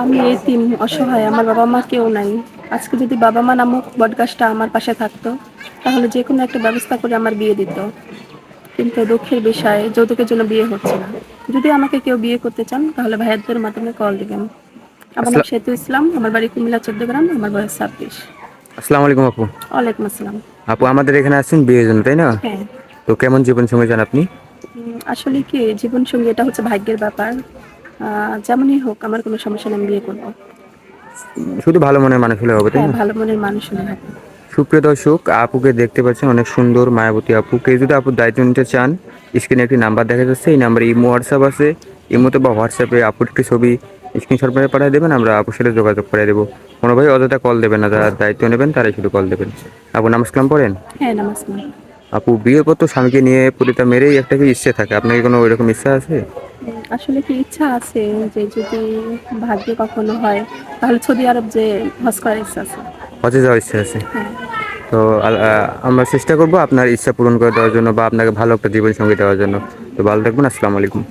আমি এতিম, অসহায়। আমার বাবা মা কেউ নাই। আজকে যদি বাবা মা নামক বটগাছটা আমার পাশে থাকতো, তাহলে যে কোনো একটা ব্যবস্থা করে আমার বিয়ে দিত। কিন্তু দুঃখের বিষয়, যৌতুকের জন্য বিয়ে হচ্ছে না। যদি আমাকে কেউ বিয়ে করতে চান, তাহলে ভাইয়াদের মাধ্যমে কল দিবেন। আমার নাম আসসালাম সেতু ইসলাম, আমার বাড়ি কুমিল্লা 14 গ্রাম, আমার বয়স 26। আসসালামু আলাইকুম আপু। ওয়ালাইকুম আসসালাম। আপু আমাদের এখানে আসছেন বিয়ের জন্য, তাই না? হ্যাঁ। তো কেমন জীবন সঙ্গী চান আপনি? আসলে কি, জীবন সঙ্গী এটা হচ্ছে ভাগ্যের ব্যাপার। যেমনই হোক, আমার কোনো সমস্যা নেই, আমি বিয়ে করবো। শুধু ভালো মনের মানুষ হলে হবে, তাই হ্যাঁ, না? ভালো মনের মানুষ হলে হবে। সুপ্রিয় দর্শক, আপুকে দেখতে পাচ্ছেন, অনেক সুন্দর মায়াবতী আপু। কেউ যদি আপুর দায়িত্ব নিতে চান, স্ক্রিনে একটি নাম্বার দেখা যাচ্ছে, এই নাম্বারে ইমো হোয়াটসঅ্যাপ আছে। ইমোতে বা হোয়াটসঅ্যাপে আপুর একটি ছবি স্ক্রিনশট করে পাঠিয়ে দেবেন, আমরা আপুর সাথে যোগাযোগ করে দেবো। কোনো ভাই অযথা কল দেবেন না, যারা দায়িত্ব নেবেন তারাই শুধু কল দেবেন। আপু নামাজ কালাম পড়েন? হ্যাঁ, নামাজ পড়ি। আপু বিয়ের পর তো স্বামীকে নিয়ে পতিতা মেরেই একটা কি ইচ্ছে থাকে, আপনার কি কোনো ওইরকম ইচ্ছা আছে? আসলে কি ইচ্ছা আছে যে যদি ভাগ্যে কখনো হয়, তাহলে সৌদি আরব যে হজ করার ইচ্ছা আছে। হজে যাওয়ার ইচ্ছা আছে? হ্যাঁ। তো আমরা চেষ্টা করবো আপনার ইচ্ছা পূরণ করে দেওয়ার জন্য বা আপনাকে ভালো একটা জীবন সঙ্গী দেওয়ার জন্য। তো ভালো থাকবেন, আসসালামু আলাইকুম।